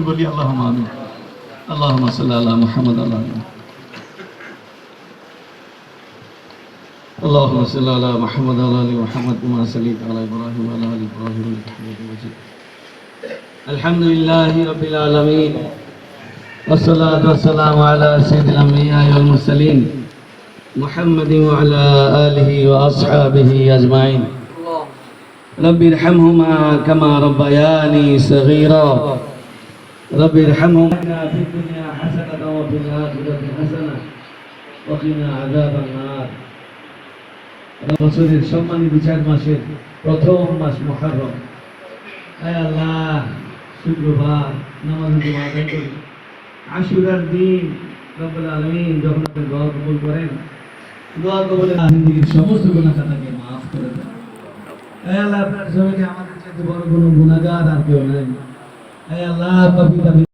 বলি আল্লাহুম্মা আমিন। আল্লাহুম্মা সাল্লি আলা মুহাম্মাদ ওয়া আলা আলি اللهم صل على محمد وعلى ال محمد كما صليت على ابراهيم وعلى ال ابراهيم انك حميد مجيد. الحمد لله رب العالمين والصلاة والسلام على سيد الأنبياء والمرسلين محمد وعلى آله وأصحابه أجمعين. رب ارحمهما كما ربياني صغيرا. رب ارحمهما في الدنيا حسنة وفي الآخرة حسنة وقنا عذاب النار. বছরের সম্মানিত 4 মাসের প্রথম মাস মুহররম। আয় আল্লাহ, শুক্রবার নামাজ আদায় করি, আশুরার দিন রব্বুল আলামিন যখন আপনি দোয়া কবুল করেন, দোয়া কবুলের জিন্দেগীর সমস্ত গুনাহ খাতাকে maaf করে দেন। আয় আল্লাহ, আপনার জমিনে আমাদের চাইতে বড় কোনো গুনাহগার আর কেউ নাই। আয় আল্লাহ, পাপী